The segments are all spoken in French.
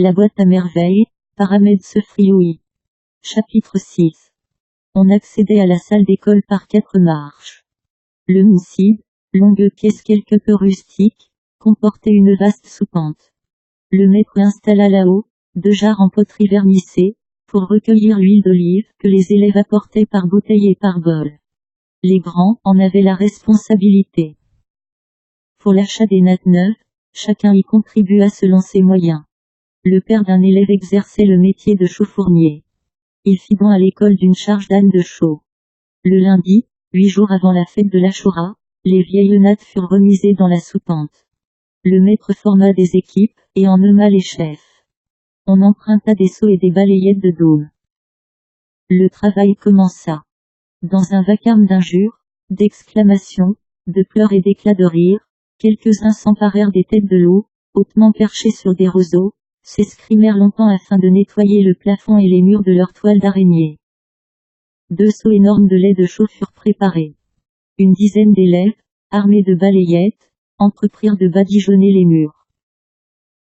La boîte à merveilles, par Ahmed Sefrioui. Chapitre 6. On accédait à la salle d'école par 4 marches. Le Moussid, longue pièce quelque peu rustique, comportait une vaste soupente. Le maître installa là-haut 2 jarres en poterie vernissée, pour recueillir l'huile d'olive que les élèves apportaient par bouteille et par bol. Les grands en avaient la responsabilité. Pour l'achat des nattes neuves, chacun y contribua selon ses moyens. Le père d'un élève exerçait le métier de chauffournier. Il fit don à l'école d'une charge d'âne de chaux. Le lundi, 8 jours avant la fête de l'Achoura, les vieilles nattes furent remisées dans la soupente. Le maître forma des équipes, et en nomma les chefs. On emprunta des seaux et des balayettes de dôme. Le travail commença. Dans un vacarme d'injures, d'exclamations, de pleurs et d'éclats de rire, quelques-uns s'emparèrent des têtes de l'eau, hautement perchés sur des roseaux, s'escrimèrent longtemps afin de nettoyer le plafond et les murs de leur toile d'araignée. 2 seaux énormes de lait de chaux furent préparés. Une dizaine d'élèves, armés de balayettes, entreprirent de badigeonner les murs.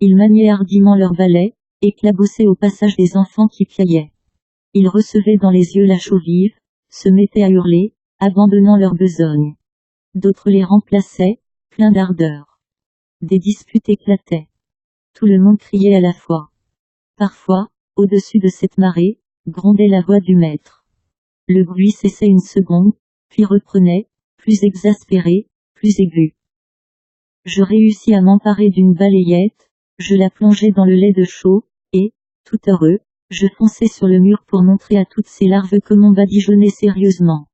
Ils maniaient hardiment leurs balais, éclaboussaient au passage des enfants qui piaillaient. Ils recevaient dans les yeux la chaux vive, se mettaient à hurler, abandonnant leur besogne. D'autres les remplaçaient, pleins d'ardeur. Des disputes éclataient. Tout le monde criait à la fois. Parfois, au-dessus de cette marée, grondait la voix du maître. Le bruit cessait une seconde, puis reprenait, plus exaspéré, plus aigu. Je réussis à m'emparer d'une balayette, je la plongeai dans le lait de chaux, et, tout heureux, je fonçai sur le mur pour montrer à toutes ces larves comme on badigeonnait sérieusement.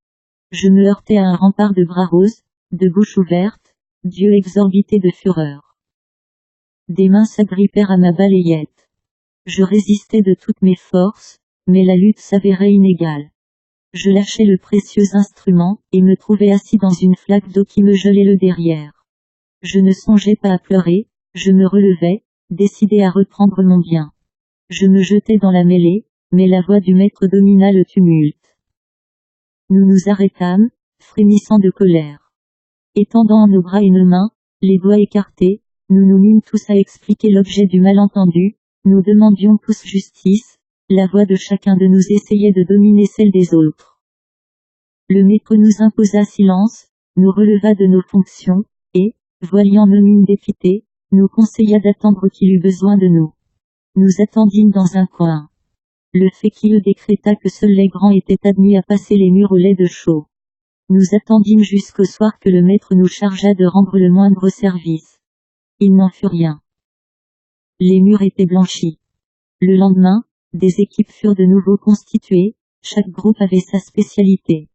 Je me heurtai à un rempart de bras roses, de bouches ouvertes, d'yeux exorbités de fureur. Des mains s'agrippèrent à ma balayette. Je résistais de toutes mes forces, mais la lutte s'avérait inégale. Je lâchai le précieux instrument, et me trouvai assis dans une flaque d'eau qui me gelait le derrière. Je ne songeais pas à pleurer, je me relevai, décidé à reprendre mon bien. Je me jetai dans la mêlée, mais la voix du maître domina le tumulte. Nous nous arrêtâmes, frémissant de colère. Étendant en nos bras une main, les doigts écartés, nous nous mîmes tous à expliquer l'objet du malentendu, nous demandions tous justice, la voix de chacun de nous essayait de dominer celle des autres. Le maître nous imposa silence, nous releva de nos fonctions, et, voyant nos mines dépitées, nous conseilla d'attendre qu'il eût besoin de nous. Nous attendîmes dans un coin. Le féquilleux décréta que seuls les grands étaient admis à passer les murs au lait de chaux. Nous attendîmes jusqu'au soir que le maître nous chargea de rendre le moindre service. Il n'en fut rien. Les murs étaient blanchis. Le lendemain, des équipes furent de nouveau constituées, chaque groupe avait sa spécialité.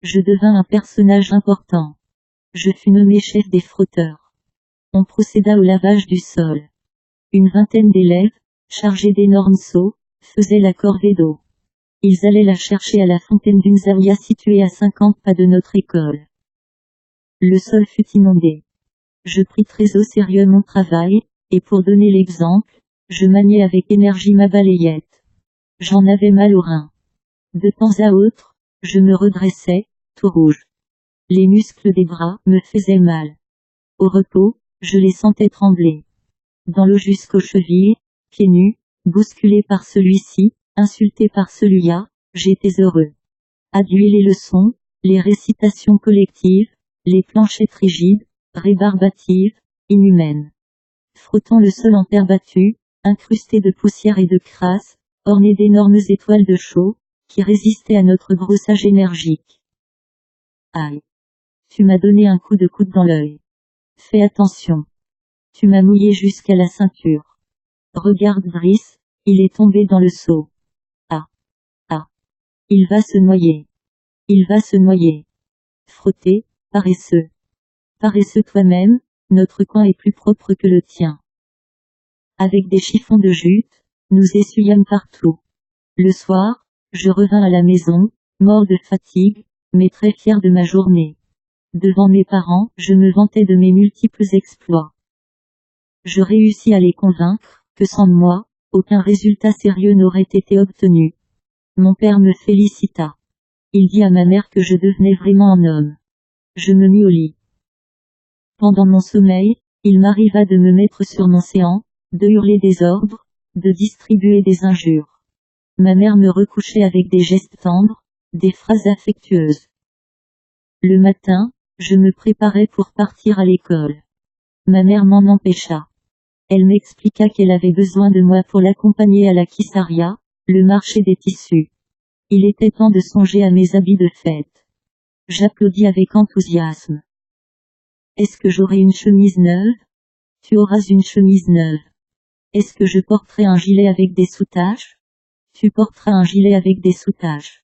Je devins un personnage important. Je fus nommé chef des frotteurs. On procéda au lavage du sol. Une vingtaine d'élèves, chargés d'énormes seaux, faisaient la corvée d'eau. Ils allaient la chercher à la fontaine d'une zaouïa située à 50 pas de notre école. Le sol fut inondé. Je pris très au sérieux mon travail, et pour donner l'exemple, je maniai avec énergie ma balayette. J'en avais mal aux reins. De temps à autre, je me redressais, tout rouge. Les muscles des bras me faisaient mal. Au repos, je les sentais trembler. Dans l'eau jusqu'aux chevilles, pieds nus, bousculé par celui-ci, insulté par celui-là, j'étais heureux. Adieu les leçons, les récitations collectives, les planchettes rigides, rébarbatives, inhumaines. Frottant le sol en terre battue, incrusté de poussière et de crasse, orné d'énormes étoiles de chaux, qui résistaient à notre brossage énergique. Aïe! Tu m'as donné un coup de coude dans l'œil. Fais attention. Tu m'as mouillé jusqu'à la ceinture. Regarde Brice, il est tombé dans le seau. Ah! Ah! Il va se noyer. Il va se noyer. Frotter, paresseux. Paresseux toi-même, notre coin est plus propre que le tien. Avec des chiffons de jute, nous essuyâmes partout. Le soir, je revins à la maison, mort de fatigue, mais très fier de ma journée. Devant mes parents, je me vantais de mes multiples exploits. Je réussis à les convaincre, que sans moi, aucun résultat sérieux n'aurait été obtenu. Mon père me félicita. Il dit à ma mère que je devenais vraiment un homme. Je me mis au lit. Pendant mon sommeil, il m'arriva de me mettre sur mon séant, de hurler des ordres, de distribuer des injures. Ma mère me recouchait avec des gestes tendres, des phrases affectueuses. Le matin, je me préparais pour partir à l'école. Ma mère m'en empêcha. Elle m'expliqua qu'elle avait besoin de moi pour l'accompagner à la Kissaria, le marché des tissus. Il était temps de songer à mes habits de fête. J'applaudis avec enthousiasme. Est-ce que j'aurai une chemise neuve? Tu auras une chemise neuve. Est-ce que je porterai un gilet avec des soutaches? Tu porteras un gilet avec des soutaches.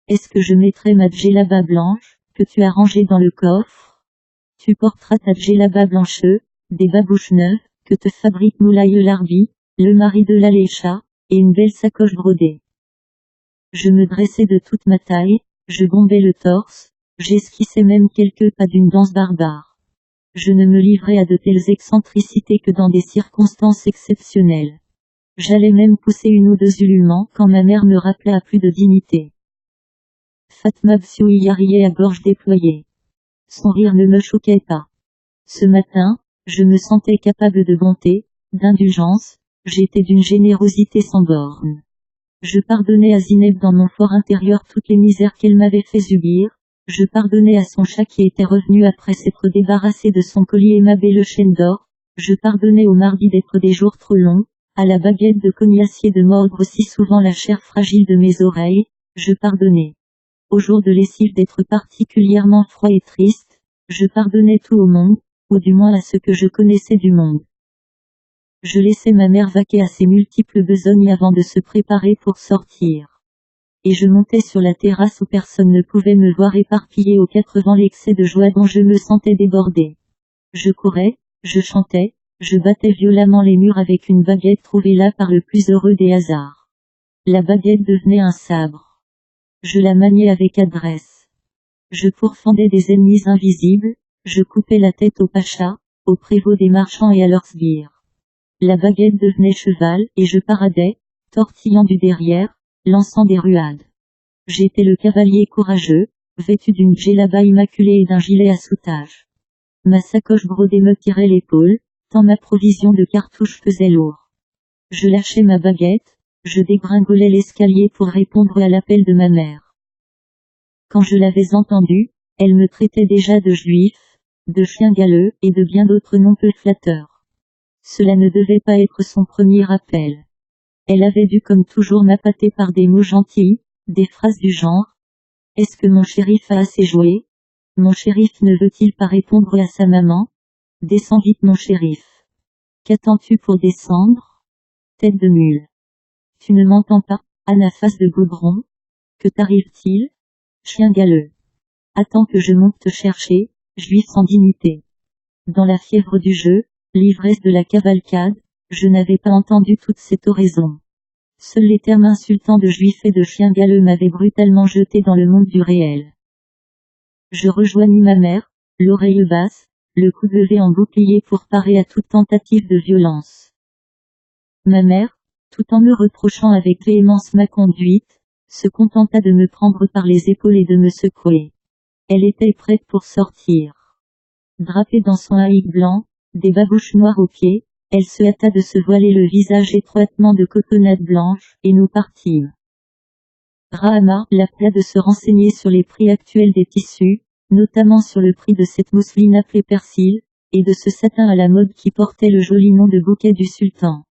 Est-ce que je mettrai ma djellaba blanche, que tu as rangée dans le coffre? Tu porteras ta djellaba blanche, des babouches neuves, que te fabrique Moulaye Larbi, le mari de l'Alécha, et une belle sacoche brodée. Je me dressais de toute ma taille, je bombais le torse, j'esquissais même quelques pas d'une danse barbare. Je ne me livrais à de telles excentricités que dans des circonstances exceptionnelles. J'allais même pousser une ou deux ululements quand ma mère me rappela à plus de dignité. Fatma Bsioui riait à gorge déployée. Son rire ne me choquait pas. Ce matin, je me sentais capable de bonté, d'indulgence, j'étais d'une générosité sans borne. Je pardonnais à Zineb dans mon fort intérieur toutes les misères qu'elle m'avait fait subir, je pardonnais à son chat qui était revenu après s'être débarrassé de son collier aimable le chêne d'or, je pardonnais au mardi d'être des jours trop longs, à la baguette de cognacier de mordre si souvent la chair fragile de mes oreilles, je pardonnais. Au jour de lessive d'être particulièrement froid et triste, je pardonnais tout au monde, ou du moins à ce que je connaissais du monde. Je laissais ma mère vaquer à ses multiples besognes avant de se préparer pour sortir. Et je montais sur la terrasse où personne ne pouvait me voir éparpillé aux quatre vents l'excès de joie dont je me sentais débordé. Je courais, je chantais, je battais violemment les murs avec une baguette trouvée là par le plus heureux des hasards. La baguette devenait un sabre. Je la maniais avec adresse. Je pourfendais des ennemis invisibles, je coupais la tête aux pachas, aux prévôts des marchands et à leurs sbires. La baguette devenait cheval, et je paradais, tortillant du derrière, lançant des ruades. J'étais le cavalier courageux, vêtu d'une djellaba immaculée et d'un gilet à soutache. Ma sacoche brodée me tirait l'épaule, tant ma provision de cartouches pesait lourd. Je lâchais ma baguette, je dégringolais l'escalier pour répondre à l'appel de ma mère. Quand je l'avais entendue, elle me traitait déjà de juif, de chien galeux, et de bien d'autres noms peu flatteurs. Cela ne devait pas être son premier appel. Elle avait dû comme toujours m'appâter par des mots gentils, des phrases du genre « Est-ce que mon shérif a assez joué? Mon shérif ne veut-il pas répondre à sa maman? Descends vite mon shérif. Qu'attends-tu pour descendre? Tête de mule. Tu ne m'entends pas, anaphase de goudron? Que t'arrive-t-il? Chien galeux. Attends que je monte te chercher, juif sans dignité. » Dans la fièvre du jeu, l'ivresse de la cavalcade, je n'avais pas entendu toute cette oraison. Seuls les termes insultants de juif et de chien galeux m'avaient brutalement jeté dans le monde du réel. Je rejoignis ma mère, l'oreille basse, le cou levé en bouclier pour parer à toute tentative de violence. Ma mère, tout en me reprochant avec véhémence ma conduite, se contenta de me prendre par les épaules et de me secouer. Elle était prête pour sortir. Drapée dans son haïk blanc, des babouches noires aux pieds, elle se hâta de se voiler le visage étroitement de cotonnade blanche, et nous partîmes. Rahama l'appela de se renseigner sur les prix actuels des tissus, notamment sur le prix de cette mousseline appelée persil, et de ce satin à la mode qui portait le joli nom de bouquet du sultan.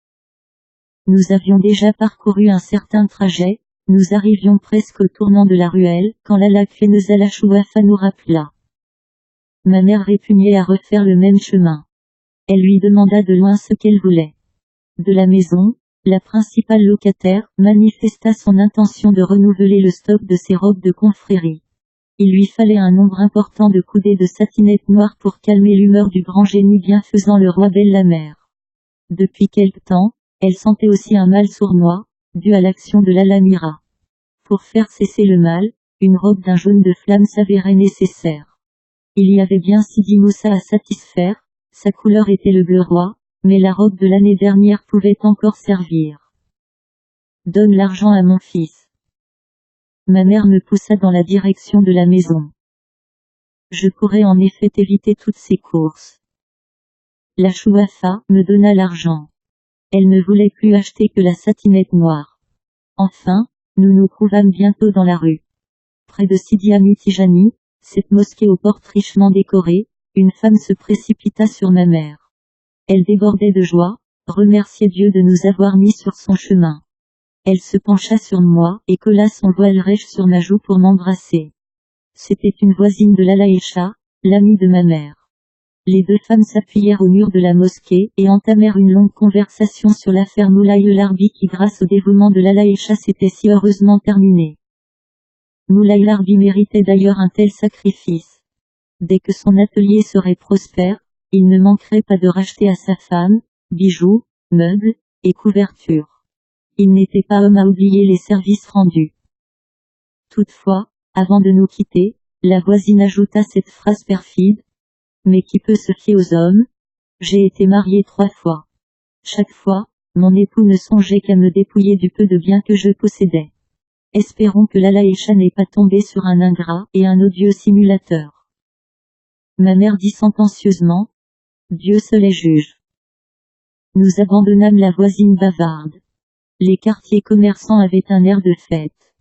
Nous avions déjà parcouru un certain trajet, nous arrivions presque au tournant de la ruelle, quand Lala Kfenezala Chouafa nous rappela. Ma mère répugnait à refaire le même chemin. Elle lui demanda de loin ce qu'elle voulait. De la maison, la principale locataire manifesta son intention de renouveler le stock de ses robes de confrérie. Il lui fallait un nombre important de coudées de satinette noire pour calmer l'humeur du grand génie bienfaisant le roi Belle-la-Mère. Depuis quelque temps, elle sentait aussi un mal sournois, dû à l'action de l'Alamira. Pour faire cesser le mal, une robe d'un jaune de flamme s'avérait nécessaire. Il y avait bien Sidi Moussa à satisfaire, sa couleur était le bleu roi, mais la robe de l'année dernière pouvait encore servir. Donne l'argent à mon fils. Ma mère me poussa dans la direction de la maison. Je pourrais en effet éviter toutes ces courses. La Chouafa me donna l'argent. Elle ne voulait plus acheter que la satinette noire. Enfin, nous nous trouvâmes bientôt dans la rue. Près de Sidi Ami Tijani, cette mosquée aux portes richement décorées, une femme se précipita sur ma mère. Elle débordait de joie, remerciait Dieu de nous avoir mis sur son chemin. Elle se pencha sur moi et colla son voile rêche sur ma joue pour m'embrasser. C'était une voisine de l'Alaïcha, l'amie de ma mère. Les deux femmes s'appuyèrent au mur de la mosquée et entamèrent une longue conversation sur l'affaire Moulay Larbi qui grâce au dévouement de l'Alaïcha s'était si heureusement terminée. Moulay Larbi méritait d'ailleurs un tel sacrifice. Dès que son atelier serait prospère, il ne manquerait pas de racheter à sa femme, bijoux, meubles, et couvertures. Il n'était pas homme à oublier les services rendus. Toutefois, avant de nous quitter, la voisine ajouta cette phrase perfide. Mais qui peut se fier aux hommes? J'ai été mariée 3 fois. Chaque fois, mon époux ne songeait qu'à me dépouiller du peu de biens que je possédais. Espérons que l'Alaïcha n'est pas tombée sur un ingrat et un odieux simulateur. Ma mère dit sentencieusement. Dieu seul est juge. Nous abandonnâmes la voisine bavarde. Les quartiers commerçants avaient un air de fête.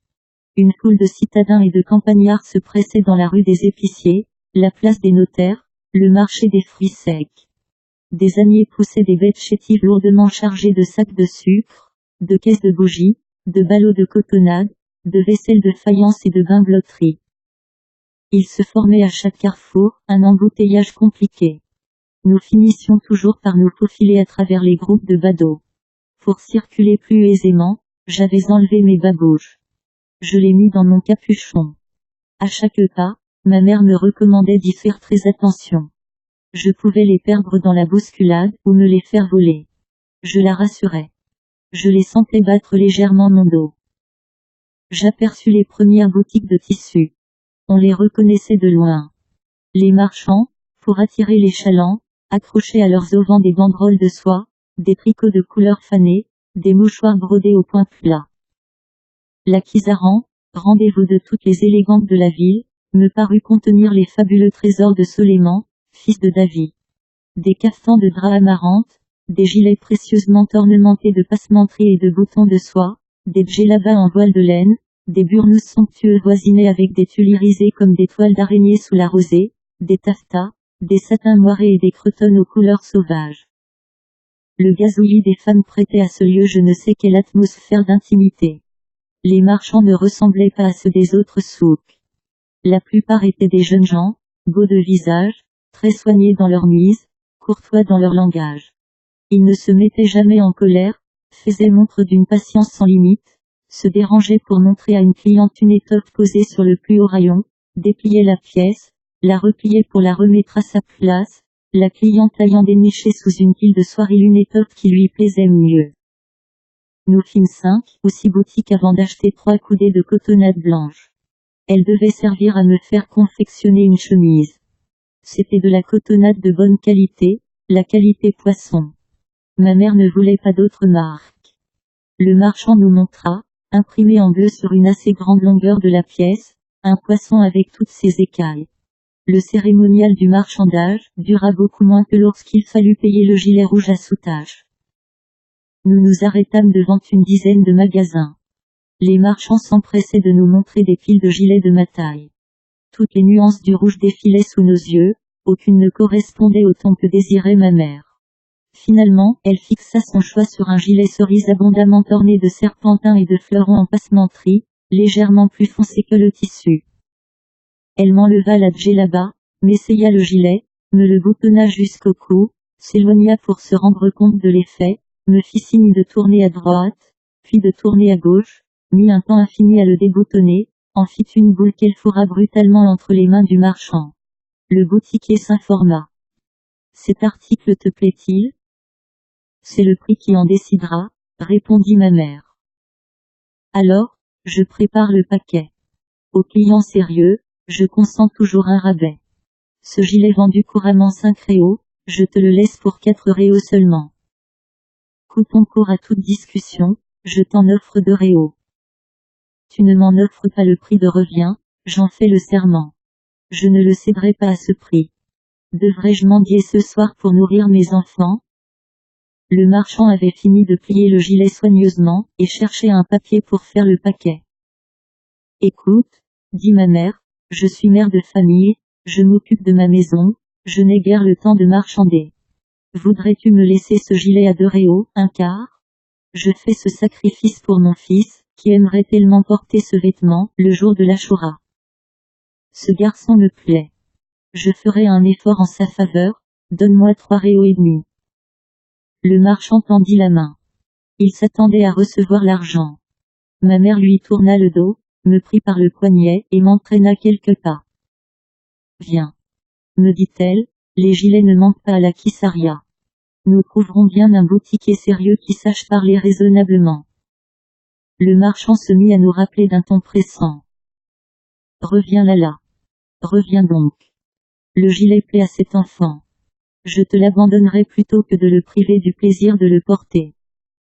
Une foule de citadins et de campagnards se pressait dans la rue des épiciers, la place des notaires, le marché des fruits secs. Des âniers poussaient des bêtes chétives lourdement chargées de sacs de sucre, de caisses de bougies, de ballots de cotonnade, de vaisselle de faïence et de bain-blotterie. Il se formait à chaque carrefour, un embouteillage compliqué. Nous finissions toujours par nous faufiler à travers les groupes de badauds. Pour circuler plus aisément, j'avais enlevé mes babouches. Je les mis dans mon capuchon. À chaque pas, ma mère me recommandait d'y faire très attention. Je pouvais les perdre dans la bousculade, ou me les faire voler. Je la rassurais. Je les sentais battre légèrement mon dos. J'aperçus les premières boutiques de tissus. On les reconnaissait de loin. Les marchands, pour attirer les chalands, accrochaient à leurs auvents des banderoles de soie, des tricots de couleurs fanées, des mouchoirs brodés au point plat. La Kizaran, rendez-vous de toutes les élégantes de la ville, me parut contenir les fabuleux trésors de Soleiman, fils de David. Des caftans de drap amarante, des gilets précieusement ornementés de passementeries et de boutons de soie, des djellabas en voile de laine, des burnous somptueux voisinés avec des tuiles irisées comme des toiles d'araignée sous la rosée, des taffetas, des satins moirés et des cretonnes aux couleurs sauvages. Le gazouillis des femmes prêtait à ce lieu je ne sais quelle atmosphère d'intimité. Les marchands ne ressemblaient pas à ceux des autres souks. La plupart étaient des jeunes gens, beaux de visage, très soignés dans leur mise, courtois dans leur langage. Ils ne se mettaient jamais en colère, faisaient montre d'une patience sans limite, se dérangeaient pour montrer à une cliente une étoffe posée sur le plus haut rayon, dépliaient la pièce, la repliaient pour la remettre à sa place, la cliente ayant déniché sous une pile de soierie une étoffe qui lui plaisait mieux. Nous fîmes 5 ou 6 boutiques avant d'acheter 3 coudées de cotonnade blanche. Elle devait servir à me faire confectionner une chemise. C'était de la cotonnade de bonne qualité, la qualité poisson. Ma mère ne voulait pas d'autre marque. Le marchand nous montra, imprimé en bleu sur une assez grande longueur de la pièce, un poisson avec toutes ses écailles. Le cérémonial du marchandage dura beaucoup moins que lorsqu'il fallut payer le gilet rouge à soutache. Nous nous arrêtâmes devant une dizaine de magasins. Les marchands s'empressaient de nous montrer des piles de gilets de ma taille. Toutes les nuances du rouge défilaient sous nos yeux, aucune ne correspondait au ton que désirait ma mère. Finalement, elle fixa son choix sur un gilet cerise abondamment orné de serpentins et de fleurons en passementerie, légèrement plus foncé que le tissu. Elle m'enleva la djellaba, m'essaya le gilet, me le boutonna jusqu'au cou, s'éloigna pour se rendre compte de l'effet, me fit signe de tourner à droite, puis de tourner à gauche, mit un temps infini à le déboutonner, en fit une boule qu'elle fourra brutalement entre les mains du marchand. Le boutiquier s'informa. Cet article te plaît-il? C'est le prix qui en décidera, répondit ma mère. Alors, je prépare le paquet. Aux clients sérieux, je consens toujours un rabais. Ce gilet vendu couramment 5 réaux, je te le laisse pour 4 réaux seulement. Coupons court à toute discussion, je t'en offre 2 réaux. Tu ne m'en offres pas le prix de revient, j'en fais le serment. Je ne le céderai pas à ce prix. Devrais-je mendier ce soir pour nourrir mes enfants? Le marchand avait fini de plier le gilet soigneusement, et cherchait un papier pour faire le paquet. Écoute, dit ma mère, je suis mère de famille, je m'occupe de ma maison, je n'ai guère le temps de marchander. Voudrais-tu me laisser ce gilet à 2 réaux, un quart? Je fais ce sacrifice pour mon fils, qui aimerait tellement porter ce vêtement, le jour de l'Achoura. Ce garçon me plaît. Je ferai un effort en sa faveur, donne-moi 3 réaux et demi. Le marchand tendit la main. Il s'attendait à recevoir l'argent. Ma mère lui tourna le dos, me prit par le poignet et m'entraîna quelques pas. Viens, me dit-elle, les gilets ne manquent pas à la Kissaria. Nous trouverons bien un boutiquier sérieux qui sache parler raisonnablement. Le marchand se mit à nous rappeler d'un ton pressant. Reviens Lala. Reviens donc. Le gilet plaît à cet enfant. Je te l'abandonnerai plutôt que de le priver du plaisir de le porter.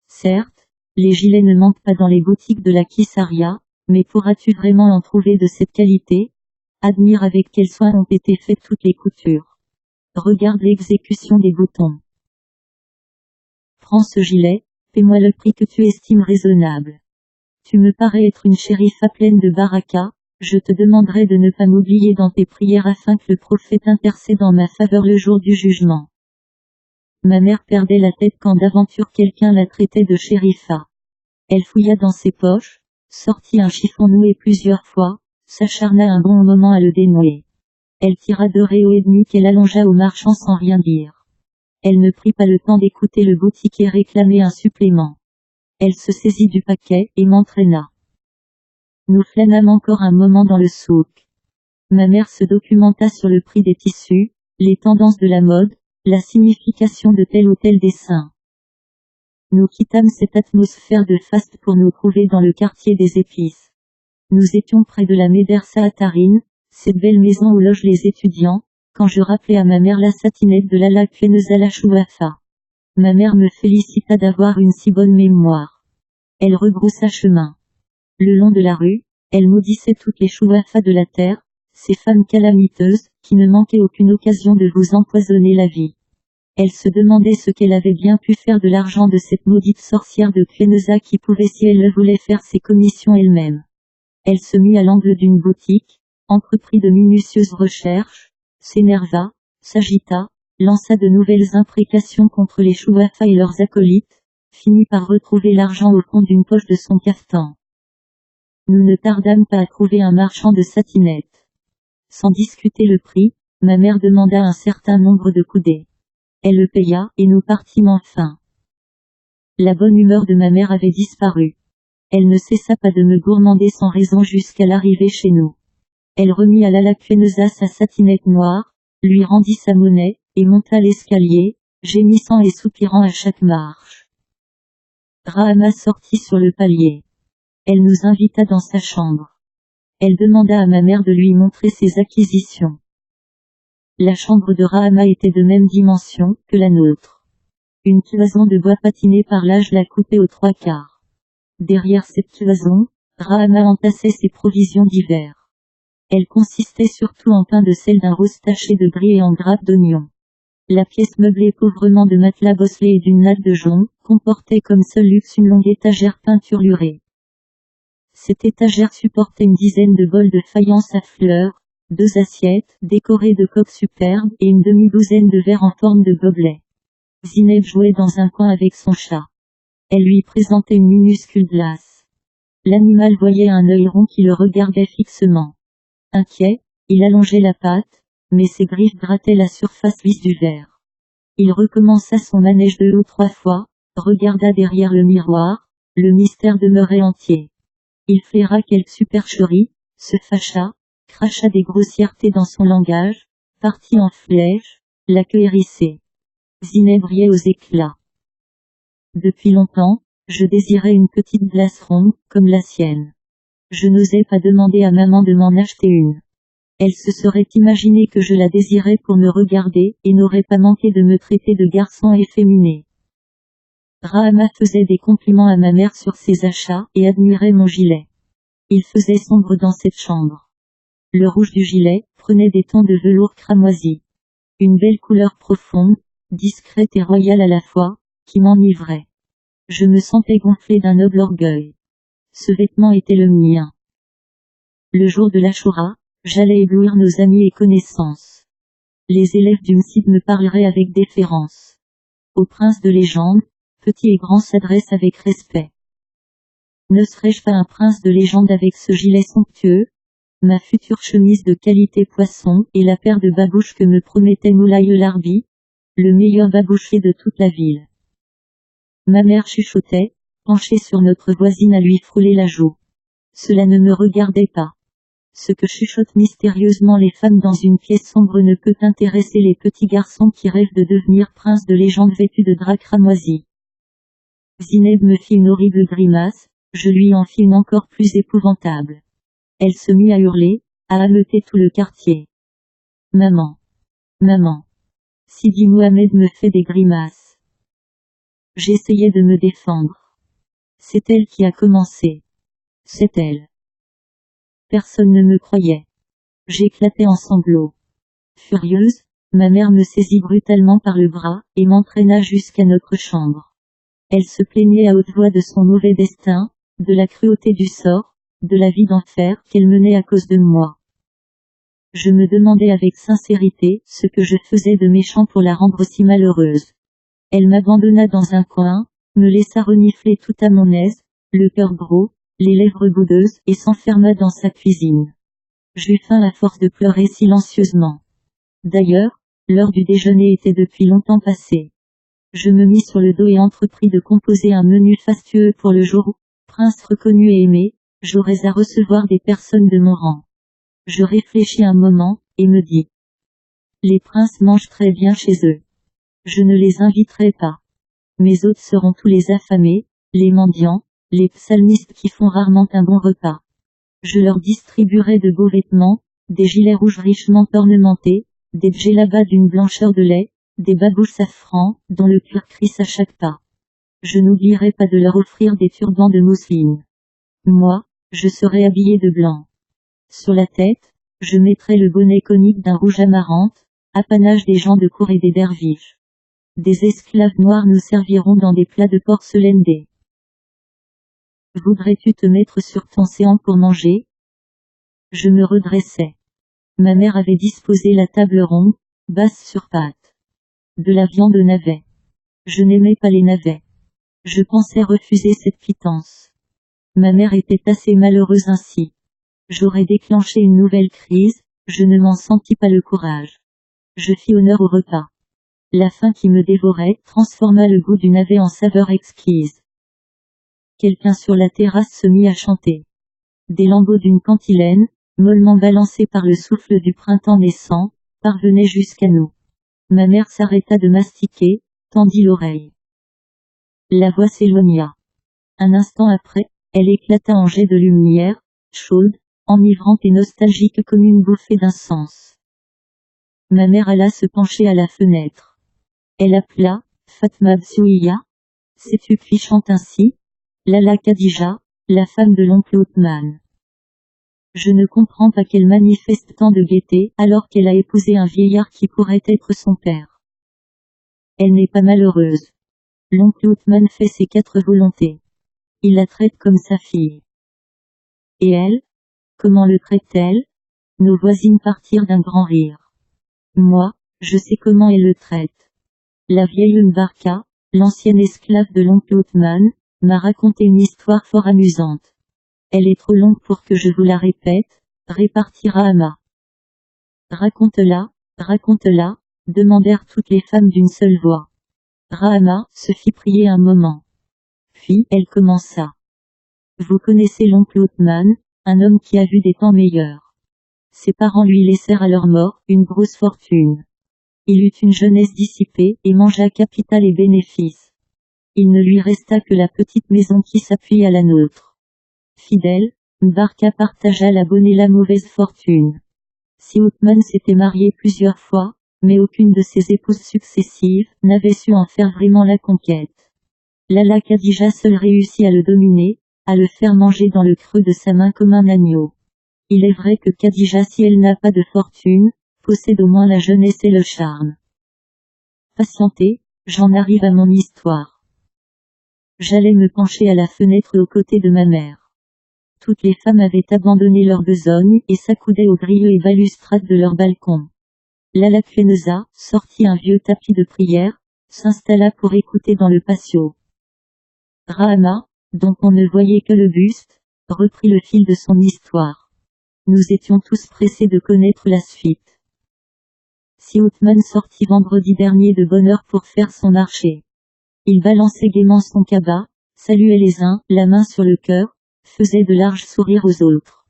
Certes, les gilets ne manquent pas dans les boutiques de la Kissaria, mais pourras-tu vraiment en trouver de cette qualité? Admire avec quel soin ont été faites toutes les coutures. Regarde l'exécution des boutons. Prends ce gilet, paie-moi le prix que tu estimes raisonnable. Tu me parais être une shérifa pleine de baraka, je te demanderai de ne pas m'oublier dans tes prières afin que le prophète intercède en ma faveur le jour du jugement. Ma mère perdait la tête quand d'aventure quelqu'un la traitait de shérifa. Elle fouilla dans ses poches, sortit un chiffon noué plusieurs fois, s'acharna un bon moment à le dénouer. Elle tira 2 réaux et demi qu'elle allongea au marchand sans rien dire. Elle ne prit pas le temps d'écouter le boutiquier réclamer un supplément. Elle se saisit du paquet et m'entraîna. Nous flânâmes encore un moment dans le souk. Ma mère se documenta sur le prix des tissus, les tendances de la mode, la signification de tel ou tel dessin. Nous quittâmes cette atmosphère de faste pour nous trouver dans le quartier des épices. Nous étions près de la Médersa à Tarine, cette belle maison où logent les étudiants, quand je rappelai à ma mère la satinette de Lala Kfeneza la Chouafa. Ma mère me félicita d'avoir une si bonne mémoire. Elle rebroussa chemin. Le long de la rue, elle maudissait toutes les chouafas de la terre, ces femmes calamiteuses, qui ne manquaient aucune occasion de vous empoisonner la vie. Elle se demandait ce qu'elle avait bien pu faire de l'argent de cette maudite sorcière de Kfeneza qui pouvait si elle le voulait faire ses commissions elle-même. Elle se mit à l'angle d'une boutique, entreprit de minutieuses recherches, s'énerva, s'agita, lança de nouvelles imprécations contre les chouafas et leurs acolytes, finit par retrouver l'argent au fond d'une poche de son cafetan. Nous ne tardâmes pas à trouver un marchand de satinettes. Sans discuter le prix, ma mère demanda un certain nombre de coudées. Elle le paya, et nous partîmes enfin. La bonne humeur de ma mère avait disparu. Elle ne cessa pas de me gourmander sans raison jusqu'à l'arrivée chez nous. Elle remit à Lala Kfeneza sa satinette noire, lui rendit sa monnaie, et monta l'escalier, gémissant et soupirant à chaque marche. Rahama sortit sur le palier. Elle nous invita dans sa chambre. Elle demanda à ma mère de lui montrer ses acquisitions. La chambre de Rahama était de même dimension que la nôtre. Une cloison de bois patiné par l'âge la coupait aux 3/4. Derrière cette cloison, Rahama entassait ses provisions d'hiver. Elle consistait surtout en pain de sel d'un rose taché de gris et en grappes d'oignons. La pièce meublée pauvrement de matelas bosselés et d'une natte de jonc, comportait comme seul luxe une longue étagère peinturlurée. Cette étagère supportait une dizaine de bols de faïence à fleurs, 2 assiettes, décorées de coques superbes, et une demi-douzaine de verres en forme de gobelets. Zineb jouait dans un coin avec son chat. Elle lui présentait une minuscule glace. L'animal voyait un œil rond qui le regardait fixement. Inquiet, il allongeait la patte, mais ses griffes grattaient la surface lisse du verre. Il recommença son manège 2 ou 3 fois, regarda derrière le miroir, le mystère demeurait entier. Il flaira quelque supercherie, se fâcha, cracha des grossièretés dans son langage, partit en flèche, la queue hérissée. Zineb riait aux éclats. Depuis longtemps, je désirais une petite glace ronde, comme la sienne. Je n'osais pas demander à maman de m'en acheter une. Elle se serait imaginé que je la désirais pour me regarder, et n'aurait pas manqué de me traiter de garçon efféminé. Rahama faisait des compliments à ma mère sur ses achats, et admirait mon gilet. Il faisait sombre dans cette chambre. Le rouge du gilet prenait des tons de velours cramoisi. Une belle couleur profonde, discrète et royale à la fois, qui m'enivrait. Je me sentais gonflé d'un noble orgueil. Ce vêtement était le mien. Le jour de l'Achoura, j'allais éblouir nos amis et connaissances. Les élèves du Msid me parleraient avec déférence. Au prince de légende, petit et grand s'adresse avec respect. Ne serais-je pas un prince de légende avec ce gilet somptueux, ma future chemise de qualité poisson et la paire de babouches que me promettait Moulay Larbi, le meilleur babouchier de toute la ville. Ma mère chuchotait, penchée sur notre voisine à lui frôler la joue. Cela ne me regardait pas. Ce que chuchotent mystérieusement les femmes dans une pièce sombre ne peut intéresser les petits garçons qui rêvent de devenir princes de légende vêtus de drap cramoisi. Zineb me fit une horrible grimace, je lui en fis une encore plus épouvantable. Elle se mit à hurler, à ameuter tout le quartier. Maman. Maman. Sidi Mohamed me fait des grimaces. J'essayais de me défendre. C'est elle qui a commencé. C'est elle. Personne ne me croyait. J'éclatais en sanglots. Furieuse, ma mère me saisit brutalement par le bras, et m'entraîna jusqu'à notre chambre. Elle se plaignait à haute voix de son mauvais destin, de la cruauté du sort, de la vie d'enfer qu'elle menait à cause de moi. Je me demandais avec sincérité ce que je faisais de méchant pour la rendre si malheureuse. Elle m'abandonna dans un coin, me laissa renifler tout à mon aise, le cœur gros, les lèvres boudeuses, et s'enferma dans sa cuisine. J'eus faim à force de pleurer silencieusement. D'ailleurs, l'heure du déjeuner était depuis longtemps passée. Je me mis sur le dos et entrepris de composer un menu fastueux pour le jour où, prince reconnu et aimé, j'aurais à recevoir des personnes de mon rang. Je réfléchis un moment, et me dis. Les princes mangent très bien chez eux. Je ne les inviterai pas. Mes hôtes seront tous les affamés, les mendiants, les psalmistes qui font rarement un bon repas. Je leur distribuerai de beaux vêtements, des gilets rouges richement ornementés, des djellabas d'une blancheur de lait, des babouches safran, dont le cuir crisse à chaque pas. Je n'oublierai pas de leur offrir des turbans de mousseline. Moi, je serai habillé de blanc. Sur la tête, je mettrai le bonnet conique d'un rouge amarante, apanage des gens de cour et des derviches. Des esclaves noirs nous serviront dans des plats de porcelaine des. Voudrais-tu te mettre sur ton séant pour manger? Je me redressai. Ma mère avait disposé la table ronde, basse sur pattes. De la viande au navet. Je n'aimais pas les navets. Je pensais refuser cette pitance. Ma mère était assez malheureuse ainsi. J'aurais déclenché une nouvelle crise, je ne m'en sentis pas le courage. Je fis honneur au repas. La faim qui me dévorait transforma le goût du navet en saveur exquise. Quelqu'un sur la terrasse se mit à chanter. Des lambeaux d'une cantilène, mollement balancés par le souffle du printemps naissant, parvenaient jusqu'à nous. Ma mère s'arrêta de mastiquer, tendit l'oreille. La voix s'éloigna. Un instant après, elle éclata en jets de lumière, chaude, enivrante et nostalgique comme une bouffée d'incense. Ma mère alla se pencher à la fenêtre. Elle appela, Fatma Bsouia. Sais-tu qui chante ainsi? Lala Khadija, la femme de l'oncle Othman. Je ne comprends pas qu'elle manifeste tant de gaieté alors qu'elle a épousé un vieillard qui pourrait être son père. Elle n'est pas malheureuse. L'oncle Othman fait ses 4 volontés. Il la traite comme sa fille. Et elle? Comment le traite-t-elle? Nos voisines partirent d'un grand rire. Moi, je sais comment elle le traite. La vieille Mbarka, l'ancienne esclave de l'oncle Othman, m'a raconté une histoire fort amusante. Elle est trop longue pour que je vous la répète, répartit Rahama. Raconte-la, raconte-la, demandèrent toutes les femmes d'une seule voix. Rahama se fit prier un moment. Puis elle commença. Vous connaissez l'oncle Othman, un homme qui a vu des temps meilleurs. Ses parents lui laissèrent à leur mort une grosse fortune. Il eut une jeunesse dissipée et mangea capital et bénéfices. Il ne lui resta que la petite maison qui s'appuie à la nôtre. Fidèle, Mbarka partagea la bonne et la mauvaise fortune. Si Othman s'était marié plusieurs fois, mais aucune de ses épouses successives n'avait su en faire vraiment la conquête. Lala Khadija seule réussit à le dominer, à le faire manger dans le creux de sa main comme un agneau. Il est vrai que Khadija, si elle n'a pas de fortune, possède au moins la jeunesse et le charme. Patientez, j'en arrive à mon histoire. J'allais me pencher à la fenêtre aux côtés de ma mère. Toutes les femmes avaient abandonné leur besogne et s'accoudaient aux grilles et balustrades de leur balcon. L'Alaqueneza sortit un vieux tapis de prière, s'installa pour écouter dans le patio. Rahama, dont on ne voyait que le buste, reprit le fil de son histoire. Nous étions tous pressés de connaître la suite. Si Othman sortit vendredi dernier de bonne heure pour faire son marché. Il balançait gaiement son cabas, saluait les uns, la main sur le cœur, faisait de larges sourires aux autres.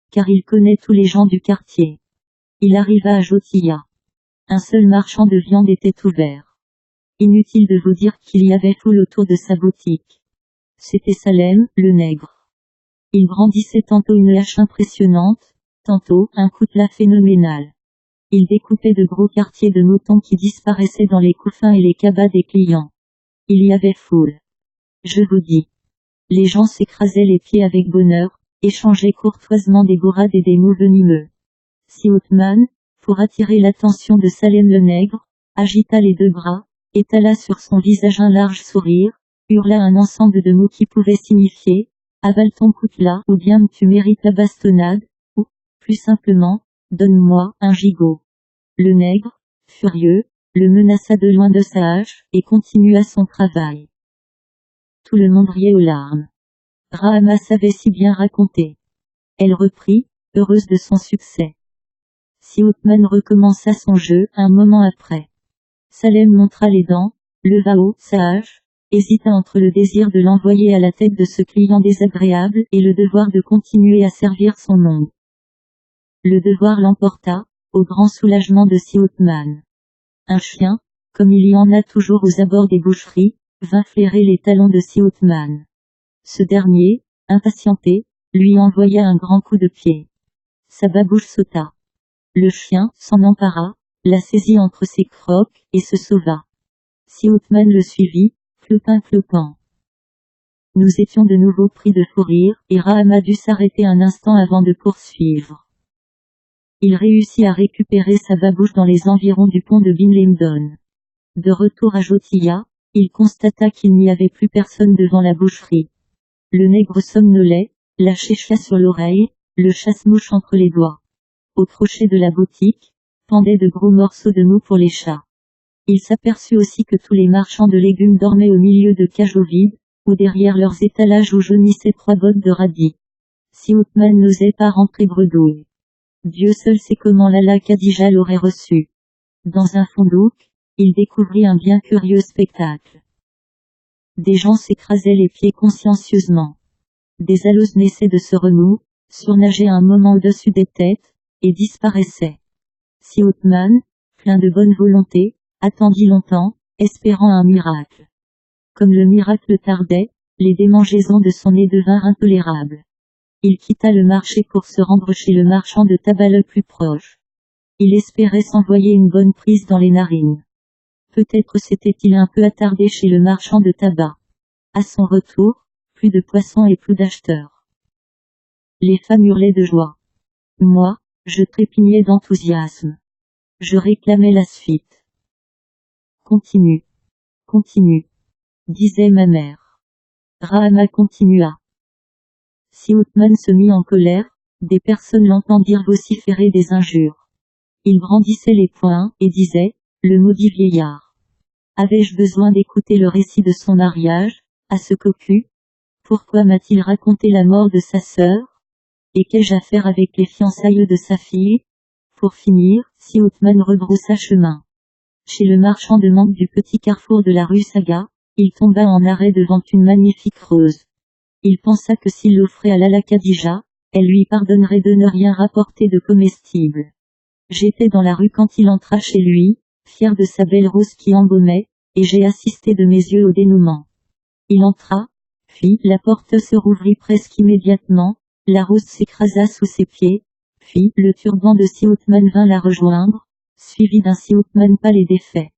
Car il connaît tous les gens du quartier. Il arriva à Jotilla. Un seul marchand de viande était ouvert. Inutile de vous dire qu'il y avait foule autour de sa boutique. C'était Salem, le nègre. Il brandissait tantôt une hache impressionnante, tantôt un coutelas phénoménal. Il découpait de gros quartiers de moutons qui disparaissaient dans les couffins et les cabas des clients. Il y avait foule. Je vous dis. Les gens s'écrasaient les pieds avec bonheur, échangeaient courtoisement des gourades et des mots venimeux. Si Othman, pour attirer l'attention de Salem le nègre, agita les deux bras, étala sur son visage un large sourire, hurla un ensemble de mots qui pouvaient signifier « avale ton coutelas » ou bien « tu mérites la bastonnade » ou, plus simplement, « donne-moi un gigot ». Le nègre, furieux, le menaça de loin de sa hache, et continua son travail. Tout le monde riait aux larmes. Rahama savait si bien raconter. Elle reprit, heureuse de son succès. Si Othman recommença son jeu un moment après. Salem montra les dents, leva haut sa hache, hésita entre le désir de l'envoyer à la tête de ce client désagréable et le devoir de continuer à servir son monde. Le devoir l'emporta, au grand soulagement de si Othman. Un chien, comme il y en a toujours aux abords des boucheries, vint flairer les talons de si Othman. Ce dernier, impatienté, lui envoya un grand coup de pied. Sa babouche sauta. Le chien s'en empara, la saisit entre ses crocs, et se sauva. Si Othman le suivit, clopin-clopant. Nous étions de nouveau pris de fou rire, et Rahama dut s'arrêter un instant avant de poursuivre. Il réussit à récupérer sa babouche dans les environs du pont de Bin Lemdon. De retour à Jotilla, il constata qu'il n'y avait plus personne devant la boucherie. Le nègre somnolait, la chéchia sur l'oreille, le chasse-mouche entre les doigts. Au crochet de la boutique, pendaient de gros morceaux de mou pour les chats. Il s'aperçut aussi que tous les marchands de légumes dormaient au milieu de cageots vides, ou derrière leurs étalages où jaunissaient 3 bottes de radis. Si Othman n'osait pas rentrer bredouille. Dieu seul sait comment Lala Khadija l'aurait reçu. Dans un fondouk, il découvrit un bien curieux spectacle. Des gens s'écrasaient les pieds consciencieusement. Des aloses naissaient de ce remous, surnageaient un moment au-dessus des têtes, et disparaissaient. Si Othman, plein de bonne volonté, attendit longtemps, espérant un miracle. Comme le miracle tardait, les démangeaisons de son nez devinrent intolérables. Il quitta le marché pour se rendre chez le marchand de tabac le plus proche. Il espérait s'envoyer une bonne prise dans les narines. Peut-être s'était-il un peu attardé chez le marchand de tabac. À son retour, plus de poissons et plus d'acheteurs. Les femmes hurlaient de joie. Moi, je trépignais d'enthousiasme. Je réclamais la suite. Continue. Continue. Disait ma mère. Rahama continua. Si Othman se mit en colère, des personnes l'entendirent vociférer des injures. Il brandissait les poings, et disait, le maudit vieillard. Avais-je besoin d'écouter le récit de son mariage, à ce cocu? Pourquoi m'a-t-il raconté la mort de sa sœur? Et qu'ai-je à faire avec les fiançailles de sa fille? Pour finir, si Othman rebroussa chemin. Chez le marchand de menthe du petit carrefour de la rue Saga, il tomba en arrêt devant une magnifique rose. Il pensa que s'il l'offrait à Lala Khadija, elle lui pardonnerait de ne rien rapporter de comestible. J'étais dans la rue quand il entra chez lui, fier de sa belle rose qui embaumait, et j'ai assisté de mes yeux au dénouement. Il entra, puis la porte se rouvrit presque immédiatement, la rose s'écrasa sous ses pieds, puis le turban de si Othman vint la rejoindre, suivi d'un si Othman pâle et défait.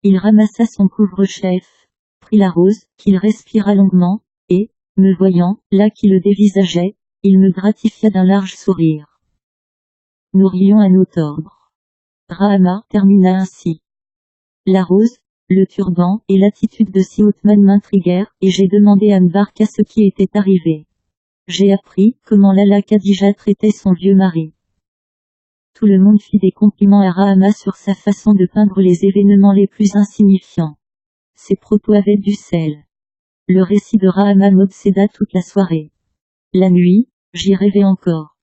Il ramassa son couvre-chef, prit la rose, qu'il respira longuement, et, me voyant, là qui le dévisageait, il me gratifia d'un large sourire. Nous rions à nos tordres. Rahama termina ainsi. La rose, Le turban et l'attitude de si Othman m'intriguèrent, et j'ai demandé à Mbarka ce qui était arrivé. J'ai appris comment Lala Khadija traitait son vieux mari. Tout le monde fit des compliments à Rahama sur sa façon de peindre les événements les plus insignifiants. Ses propos avaient du sel. Le récit de Rahama m'obséda toute la soirée. La nuit, j'y rêvais encore.